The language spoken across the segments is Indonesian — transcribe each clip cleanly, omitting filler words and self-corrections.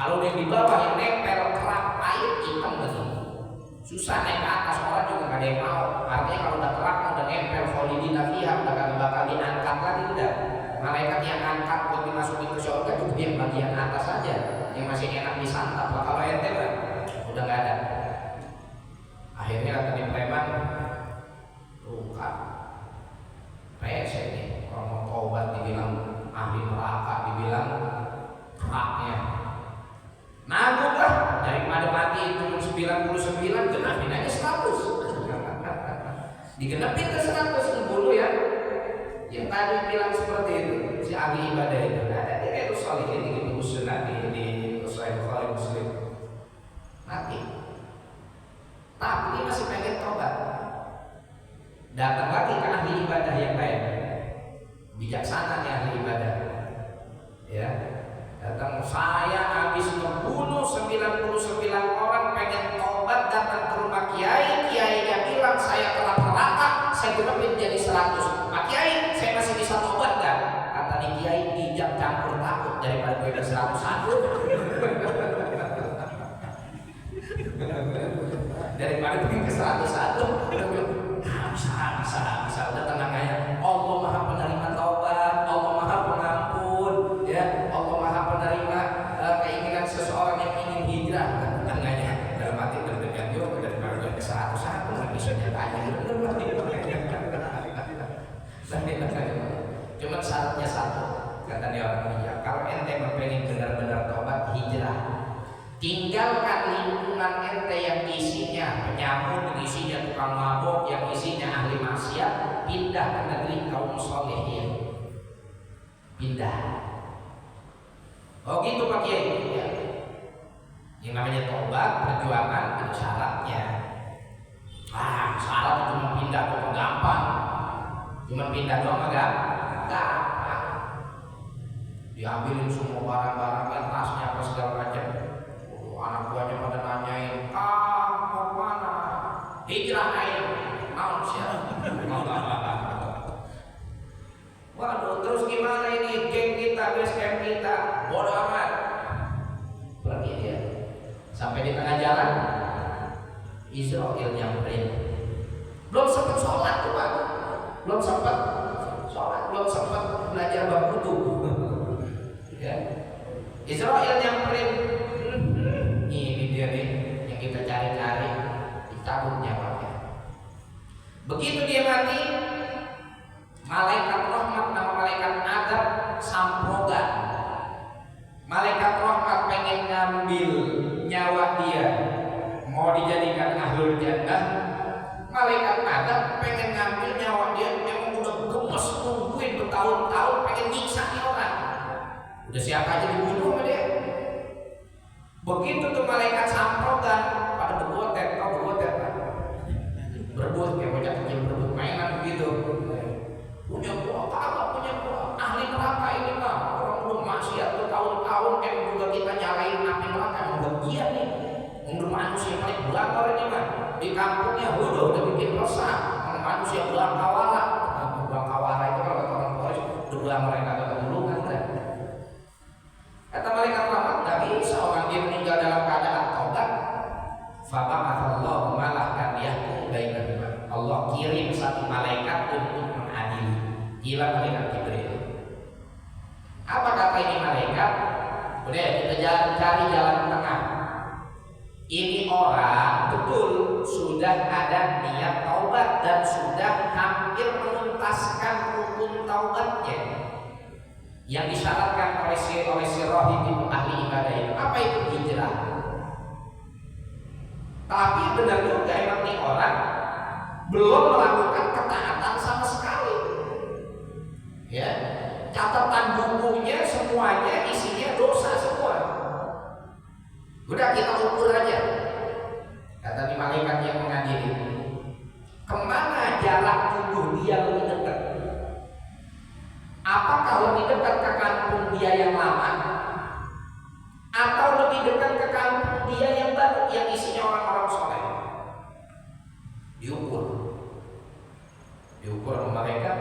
Kalau yang di bawah yang nempel kerak pahit hitam betul. Susah naik ke atas, orang juga gak ada yang mau. Artinya kalau udah kerak, udah nempel kholidina fiha, udah gak bakal diangkat lagi udah. Malaikat yang angkat buat dimasukin ke surga juga yang bagian atas saja, yang masih enak disantap. Kalau ente mah udah gak ada. Akhirnya kata di preman, luka rese nih, kalau mau taubat dibilang ahli neraka, dibilang keraknya nanggung lah, daripada mati itu 99, genapin aja 100. Digenapin ke 100, ngebunuh ya. Yang tadi bilang seperti itu, si ahli ibadah itu. Ada dia itu Shalihin di Musnad di Sahih Bukhari Muslim. Mati. Tapi dia masih pengen tobat. Datang lagi ke ahli ibadah yang lain. Bijaksana nih ahli ibadah. Ya. Datang, saya habis membunuh 99 orang, pengen tobat, datang ke rumah kiai. Kiainya bilang saya telah neraka, saya genepin jadi 100. Pak Kiai, saya masih bisa tobat gak? Kata nih kiai, dijak campur takut daripada gue ke 101. Daripada gue ke 101. Bisa udah tenang aja. Allah Maha penerima taubat, Allah Maha pengampun, ya. Allah Maha penerima keinginan seseorang yang ingin hijrah. Tenang aja. Dalam hati berdekat yuk daripada gue ke 101, nggak bisa ditanya. Cuma syaratnya satu, kata dia orang bijak. Kalau ente berpengen benar-benar taubat, hijrah. Tinggalkan lingkungan ente yang isinya penyamun, yang isinya tukang mabok, yang isinya ahli maksiat, pindah ke negeri kaum sholihin. Pindah. Oh gitu Pak Kiai. Ya. Yang namanya taubat, perjuangan, ada syaratnya. Syarat cuma pindah kok gampang. Cuma pindah doang agak gampang. Diambilin semua barang-barangnya, tasnya apa segala macam. Anak buahnya pada nanyain, mau mana? Hijrah ayo. Mau siapa? Waduh, terus gimana ini geng kita, base camp kita? Bodoh amat. Pergi dia. Sampai di tengah jalan, Israel nyamperin. Belum sempat sholat tuh Pak. Belum sempat sholat, belum sempat belajar bab wudu. Ya. Israel nyamperin. Ini dia nih yang kita cari-cari, dicabut nyawanya. Begitu dia mati, malaikat rahmat nama malaikat adab samprogan. Malaikat rahmat pengen ngambil nyawa dia, mau dijadikan ahlul jannah. Malaikat adab pengen ngambil nyawa dia, emang udah gemes nungguin bertahun-tahun, pengen nyiksa nih orang. Udah siapa aja dibunuh sama dia. Begitu tuh malaikat samprogan pada berbuat kan? Berebut kayak bocah kecil berebut mainan begitu. Punya gua, kagak punya gua. Ahli neraka ini mah, orang udah maksiat bertahun-tahun, emang juga kita nyalain api neraka, emang bagian nih. Untuk manusia paling belakang ini mah di kampungnya udah bikin resah. Manusia belakawara. Belakawara itu kalau kata orang Quraisy, dua mereka ketulungan kan. Kata malaikat rahmat, nggak bisa orang dia meninggal dalam keadaan taubat. Faba'athallahu malakan yahkum bainahuma. Allah kirim satu malaikat untuk mengadili. Gila malaikat Jibril. Apa kata ini malaikat? Udah kita cari jalan tengah. Ini orang betul sudah ada niat taubat dan sudah hampir menuntaskan rukun taubatnya yang disyaratkan oleh si Rahib itu ahli ibadah itu. Apa itu hijrah? Tapi benar juga emang nih orang belum melakukan ketaatan sama sekali. Ya, catatan bukunya semuanya isinya dosa semua. Udah kita ukur aja. Kata di malaikat yang mengadili, kemana jarak tubuh dia lebih dekat? Apakah lebih dekat ke kampung dia yang lama, atau lebih dekat ke kampung dia yang baru yang isinya orang-orang soleh? Diukur sama mereka.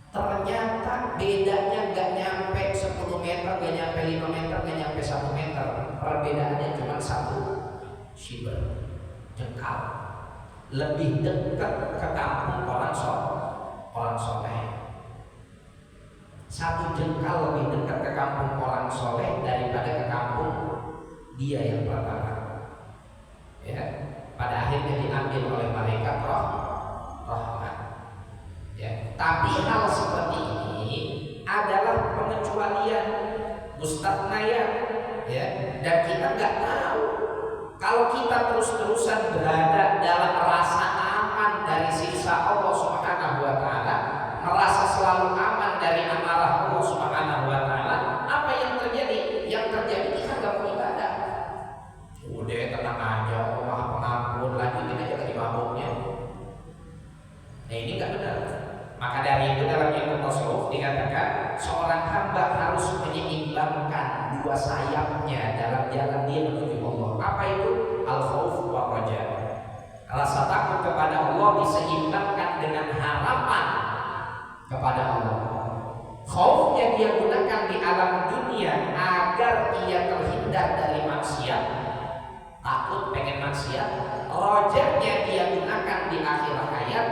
Ternyata bedanya gak nyampe 10 meter, gak nyampe 5 meter, gak nyampe 1 meter. Perbedaannya cuma 1 shibr, jengkal. Lebih dekat ke kampung orang soleh. 1 jengkal lebih dekat ke kampung orang soleh daripada ke kampung dia yang pertama. Ya, pada akhirnya diambil oleh malaikat rahmat. Ya, tapi hal seperti ini adalah pengecualian, mustasnayat, ya, dan kita nggak tahu kalau kita terus-terusan berada dalam rasa aman dari siksa Allah Subhanahu wa taala, merasa selalu aman dari amarah Allah Subhanahu wa taala, apa yang terjadi? Yang terjadi kita nggak mau ibadah. Udah tenang aja, Allah Maha Pengampun, lanjutin aja lagi mabuknya. Nah, ini nggak benar. Maka dari itu dalam ilmu tasawuf dikatakan seorang hamba harus menyeimbangkan 2 sayapnya dalam jalan dia menuju Allah. Apa itu? Al-khauf wa raja. Rasa takut kepada Allah diseimbangkan dengan harapan kepada Allah. Khaufnya dia gunakan di alam dunia agar ia terhindar dari maksiat, takut pengen maksiat. Rojanya dia gunakan di akhir hayat,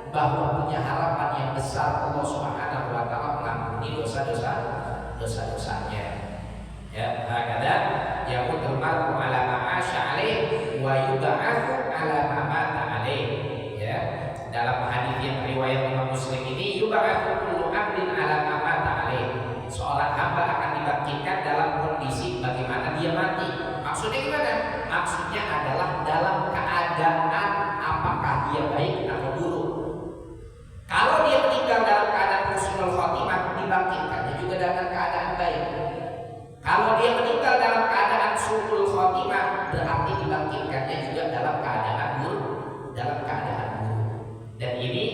bahwa punya harapan yang besar Allah Subhanahu wa taala mengampuni dosa-dosanya. Ya, hakada yaqul mar'u ala ma 'asha 'alaihi wa yub'atsu ala ma mata 'alaihi. Ya, dalam hadis yang riwayat Imam Muslim ini, yub'atsu kullu 'abdin ala ma mata 'alaihi. Seorang hamba akan dibangkitkan dalam kondisi bagaimana dia mati. Maksudnya gimana? Maksudnya adalah dalam keadaan apakah dia baik atau buruk. Kalau dia meninggal dalam keadaan husnul khotimah, dibangkitkannya juga dalam keadaan baik. Kalau dia meninggal dalam keadaan su'ul khotimah, berarti dibangkitkannya juga dalam keadaan buruk. Dan ini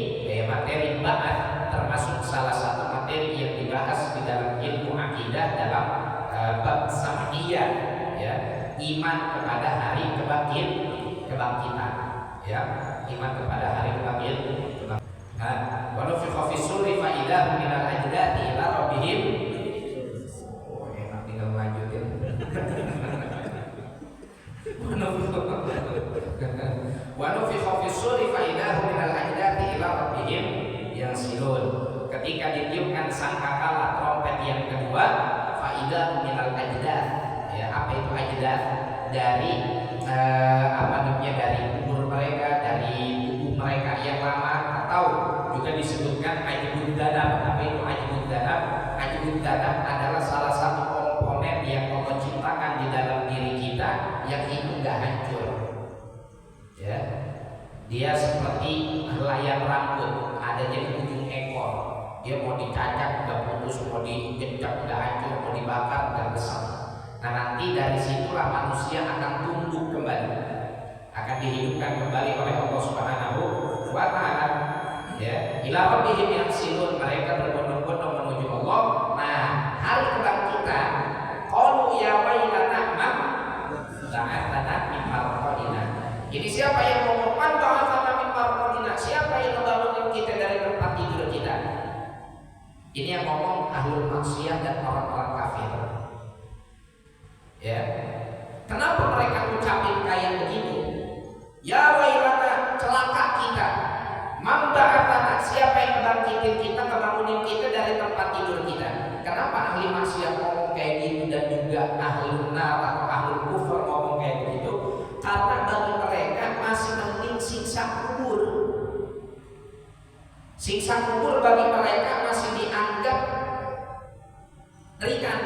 materi ba'ats termasuk salah satu materi yang dibahas di dalam ilmu akidah dalam bab sam'iyah, ya, iman kepada hari kebangkitan, ya, iman kepada hari kebangkitan. Wa nufikha fis suri fa idza minal ajdati ila rabbihim. Oh, enak tinggal lanjutin. Wa nufikha fis suri fa idza minal ajdati ila rabbihim yansilun. Ketika ditiupkan sangkakala trompet yang kedua, fa idza minal ajdath. Ya, apa itu ajdath? Dari dari kubur mereka, dari tubuh mereka yang lama, atau juga disebutkan ajibud danab. Apa itu ajibud danab? Ajibud danab adalah salah satu komponen yang Allah ciptakan di dalam diri kita yang itu nggak hancur. Ya, dia seperti helaian rambut, adanya di ujung ekor. Dia mau dicacak nggak putus, mau dijejak nggak hancur, mau dibakar nggak besar. Nah, nanti dari situlah manusia akan tumbuh kembali, akan dihidupkan kembali oleh Allah Subhanahu wa taala. Ya, ila rabbihim yansilun, mereka berbondong-bondong menuju Allah. Nah, hari kebangkitan, qalu ya wailana man ba'atsana min marqadina. Ini siapa yang ngomong man ba'atsana min marqadina? Siapa yang membangun kita dari tempat tidur kita? Ini yang ngomong ahlul maksiat dan orang-orang kafir. Ya, kenapa mereka ucapin kayak begitu? Ya wailana, celaka kita. Mamba'atana, siapa yang membangkitin kita, membangunin kita dari tempat tidur kita? Kenapa ahli maksiat ngomong kayak gitu dan juga ahlun nar atau ahlul kufur ngomong kayak begitu? Karena bagi mereka masih mending siksa kubur. Siksa kubur bagi mereka masih dianggap ringan.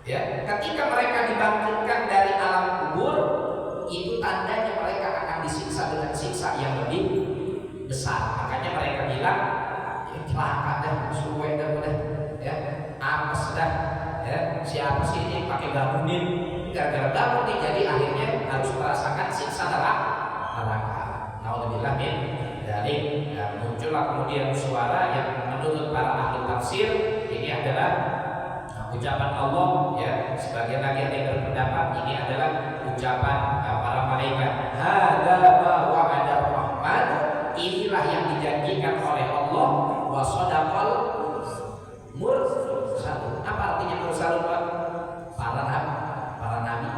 Ya, ketika mereka dibangkitkan dari alam kubur, itu tandanya mereka akan disiksa dengan siksa yang lebih besar. Makanya mereka bilang, celaka dah, suwe dah, ya, apes dah, ya, siapa sih ini pakai bangunin, gara-gara bangun nih, jadi akhirnya harus merasakan siksa neraka. Naudzubillah min dzalik. Muncullah kemudian suara yang menurut para ahli tafsir ini adalah ucapan Allah, ya. Sebagian lagi ada yang berpendapat ini adalah ucapan para malaikat. Hadza ma wa'ada rahman, inilah yang dijanjikan oleh Allah. Wa shadaqal mursalun. Apa artinya mursalun, Pak? Para nabi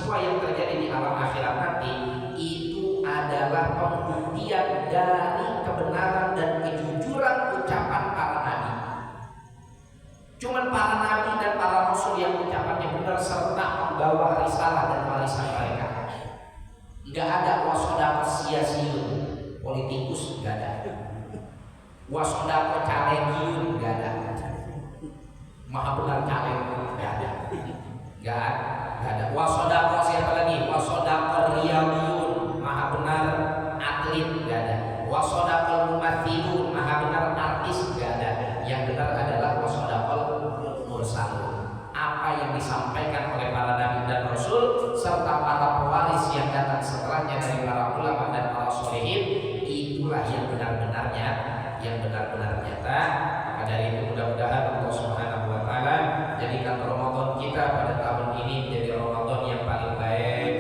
semua yang terjadi di alam akhirat nanti itu adalah pembuktian dari kebenaran dan kejujuran ucapan para nabi. Cuman para nabi dan para rasul yang ucapannya benar serta membawa risalah dan warisan mereka. Enggak ada wasodaqo sia-siun, politikus enggak ada. Wasodaqo calegiun enggak ada. Maha benar caleg enggak ada. Enggak ada. Wasodaqo siapa lagi? Wasodaqo riyadiyun, maha benar atlet enggak ada. Wasodaqo mumathilun, maha benar artis enggak ada. Yang benar adalah wasodaqo mursalun. Apa yang disampaikan oleh para nabi dan rasul serta para pewaris yang datang setelahnya dari para ulama dan para sholihin, itulah yang benar-benarnya, yang benar-benar nyata. Maka dari itu mudah-mudahan Allah Subhanahu wa taala jadikan Ramadan kita pada tahun ini menjadi Ramadan yang paling baik,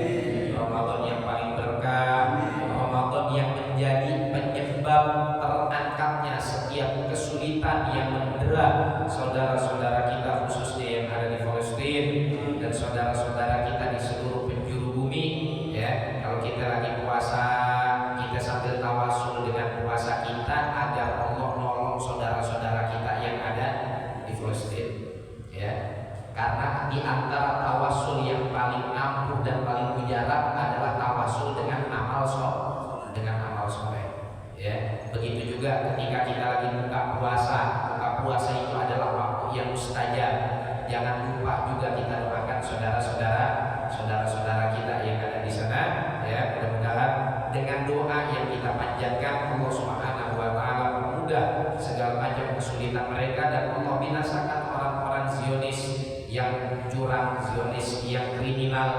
Ramadan yang paling berkah, Ramadan yang menjadi penyebab terangkatnya setiap kesulitan yang mendera saudara-saudara kita khususnya yang ada di Palestina dan saudara-saudara kita di seluruh penjuru bumi. Ya, kalau kita lagi puasa, kita sambil tawasul dengan puasa kita agar Allah nolong saudara-saudara kita yang ada di Palestina. Ya, karena di antara tawasul yang paling ampuh dan paling mujarab adalah tawasul dengan amal soleh. Ya, begitu juga ketika kita lagi buka puasa itu adalah waktu yang mustajab. Jangan lupa juga kita doakan saudara-saudara kita yang ada di sana. Ya, mudah-mudahan dengan doa yang kita panjatkan Allah Subhanahu wa taala mempermudah segala macam kesulitan mereka dan Allah binasakan orang-orang Zionis yang curang, Zionis yang kriminal,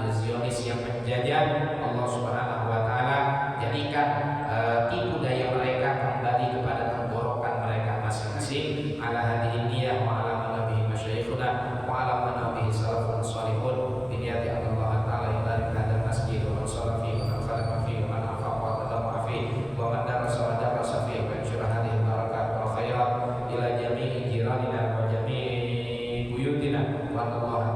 Zionis yang penjajah. Allah Subhanahu wa taala jadikan tipu daya mereka kembali kepada tenggorokan mereka masing-masing. Ala hadhihi niyyah wa ala nabihi masyayikhuna wa ala nabihi salafun salihun bi niyati Allah taala yubarik hadzal masjid wa man shalla fihi wa man khalaqa fihi wa man afaqa wa tadamma fihi wa man darasa fihi wa yanshura hadhihi barakat wal khairat ila jami'i jiranina wa jami'i buyutina wa Allah